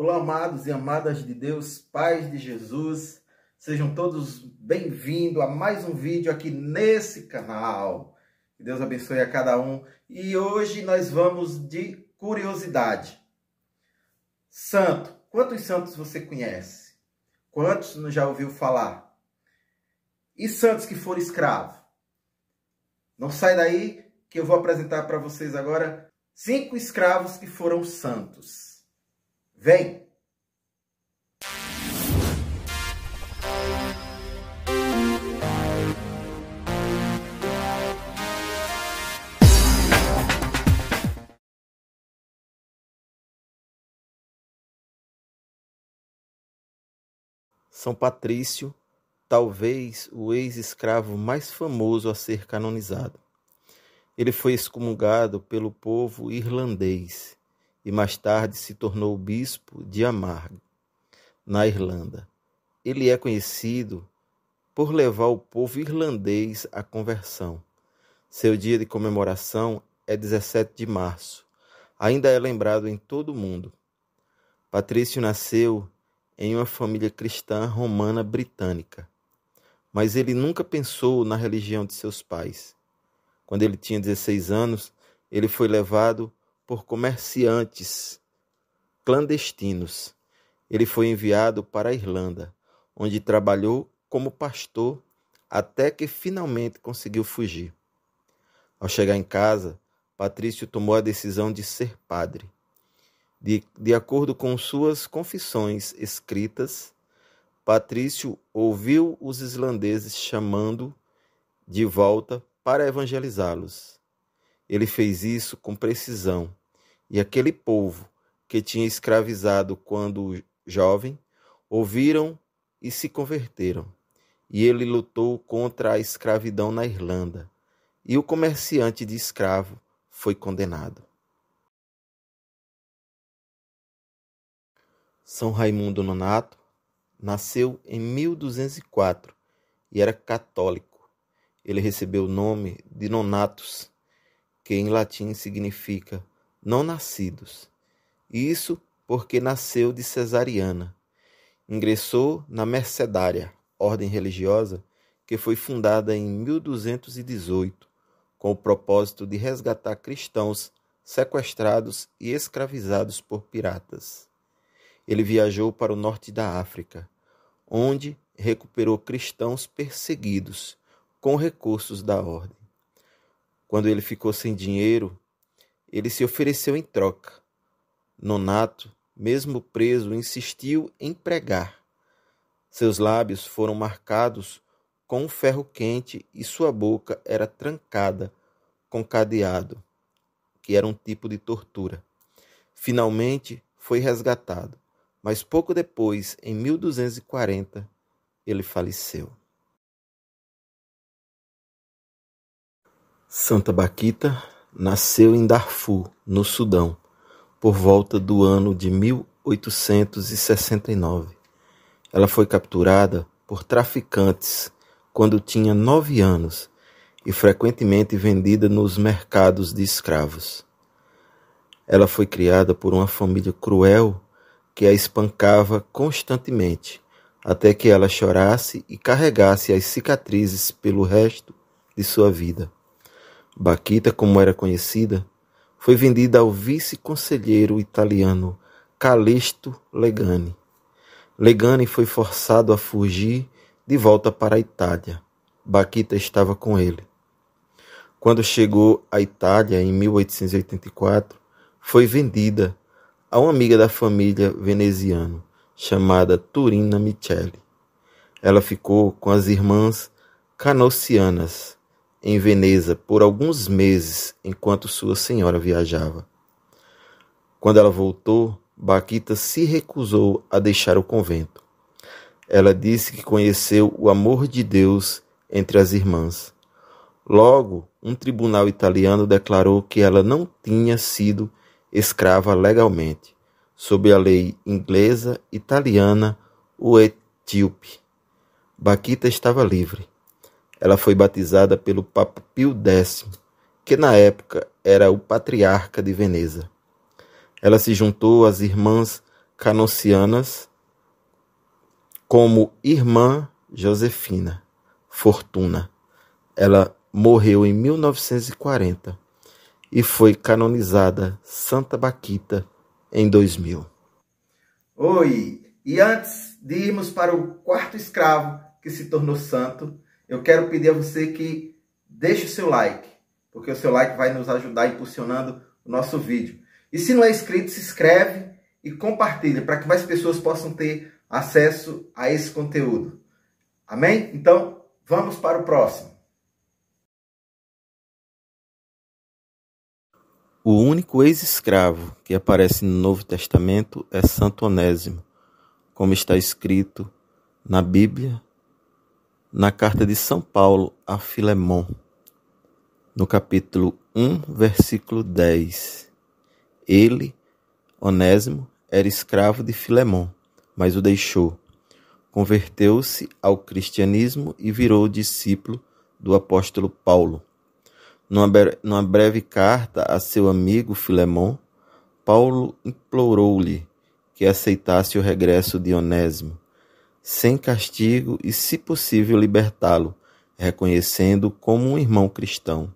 Olá, amados e amadas de Deus, paz de Jesus, sejam todos bem-vindos a mais um vídeo aqui nesse canal. Que Deus abençoe a cada um. E hoje nós vamos de curiosidade. Santo, quantos santos você conhece? Quantos já ouviu falar? E santos que foram escravos? Não sai daí que eu vou apresentar para vocês agora 5 escravos que foram santos. Vem! São Patrício, talvez o ex-escravo mais famoso a ser canonizado. Ele foi excomungado pelo povo irlandês e mais tarde se tornou bispo de Armagh, na Irlanda. Ele é conhecido por levar o povo irlandês à conversão. Seu dia de comemoração é 17 de março. Ainda é lembrado em todo o mundo. Patrício nasceu em uma família cristã romana britânica, mas ele nunca pensou na religião de seus pais. Quando ele tinha 16 anos, ele foi levado por comerciantes clandestinos. Ele foi enviado para a Irlanda, onde trabalhou como pastor até que finalmente conseguiu fugir. Ao chegar em casa, Patrício tomou a decisão de ser padre. De acordo com suas confissões escritas, Patrício ouviu os islandeses chamando de volta para evangelizá-los. Ele fez isso com precisão, e aquele povo que tinha escravizado quando jovem, ouviram e se converteram. E ele lutou contra a escravidão na Irlanda, e o comerciante de escravo foi condenado. São Raimundo Nonato nasceu em 1204 e era católico. Ele recebeu o nome de Nonatus, que em latim significa não nascidos. Isso porque nasceu de cesariana. Ingressou na Mercedária, ordem religiosa que foi fundada em 1218, com o propósito de resgatar cristãos sequestrados e escravizados por piratas. Ele viajou para o norte da África, onde recuperou cristãos perseguidos com recursos da ordem. Quando ele ficou sem dinheiro, ele se ofereceu em troca. Nonato, mesmo preso, insistiu em pregar. Seus lábios foram marcados com um ferro quente e sua boca era trancada com cadeado, que era um tipo de tortura. Finalmente foi resgatado, mas pouco depois, em 1240, ele faleceu. Santa Baquita nasceu em Darfur, no Sudão, por volta do ano de 1869. Ela foi capturada por traficantes quando tinha 9 anos e frequentemente vendida nos mercados de escravos. Ela foi criada por uma família cruel que a espancava constantemente, até que ela chorasse e carregasse as cicatrizes pelo resto de sua vida. Baquita, como era conhecida, foi vendida ao vice-conselheiro italiano Calixto Legani. Legani foi forçado a fugir de volta para a Itália. Baquita estava com ele. Quando chegou à Itália, em 1884, foi vendida a uma amiga da família veneziana, chamada Turina Micheli. Ela ficou com as irmãs Canocianas em Veneza por alguns meses, enquanto sua senhora viajava. Quando ela voltou, Baquita se recusou a deixar o convento. Ela disse que conheceu o amor de Deus entre as irmãs. Logo, um tribunal italiano declarou que ela não tinha sido escrava legalmente, sob a lei inglesa, italiana ou etíope. Baquita estava livre. Ela foi batizada pelo Papa Pio X, que na época era o patriarca de Veneza. Ela se juntou às irmãs canoncianas, como Irmã Josefina Fortuna. Ela morreu em 1940 e foi canonizada Santa Baquita em 2000. Oi! E antes de irmos para o quarto escravo que se tornou santo, eu quero pedir a você que deixe o seu like, porque o seu like vai nos ajudar impulsionando o nosso vídeo. E se não é inscrito, se inscreve e compartilha para que mais pessoas possam ter acesso a esse conteúdo. Amém? Então, vamos para o próximo. O único ex-escravo que aparece no Novo Testamento é Santo Onésimo, como está escrito na Bíblia, na carta de São Paulo a Filemon, no capítulo 1, versículo 10. Ele, Onésimo, era escravo de Filemon, mas o deixou. Converteu-se ao cristianismo e virou discípulo do apóstolo Paulo. Numa breve carta a seu amigo Filemon, Paulo implorou-lhe que aceitasse o regresso de Onésimo, sem castigo e, se possível, libertá-lo, reconhecendo-o como um irmão cristão.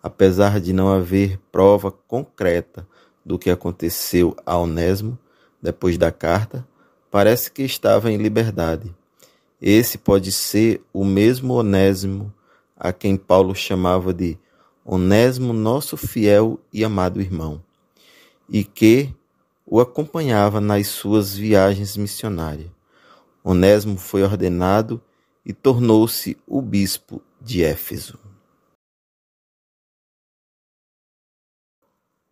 Apesar de não haver prova concreta do que aconteceu a Onésimo depois da carta, parece que estava em liberdade. Esse pode ser o mesmo Onésimo a quem Paulo chamava de Onésimo, nosso fiel e amado irmão, e que o acompanhava nas suas viagens missionárias. Onésimo foi ordenado e tornou-se o bispo de Éfeso.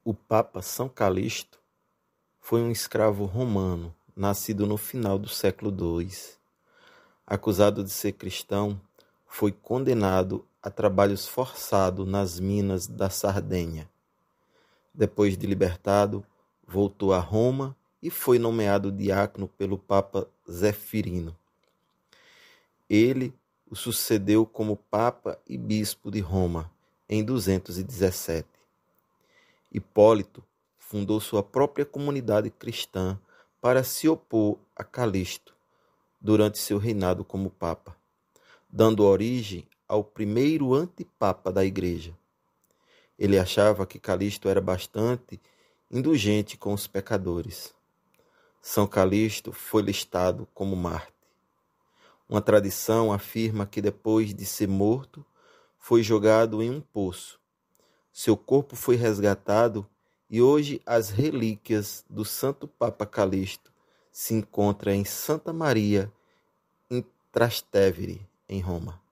O Papa São Calixto foi um escravo romano, nascido no final do século II. Acusado de ser cristão, foi condenado a trabalhos forçados nas minas da Sardenha. Depois de libertado, voltou a Roma e foi nomeado diácono pelo Papa Zefirino. Ele o sucedeu como Papa e Bispo de Roma em 217. Hipólito fundou sua própria comunidade cristã para se opor a Calixto durante seu reinado como Papa, dando origem ao primeiro antipapa da Igreja. Ele achava que Calixto era bastante indulgente com os pecadores. São Calixto foi listado como mártir. Uma tradição afirma que depois de ser morto, foi jogado em um poço. Seu corpo foi resgatado e hoje as relíquias do Santo Papa Calixto se encontram em Santa Maria, em Trastevere, em Roma.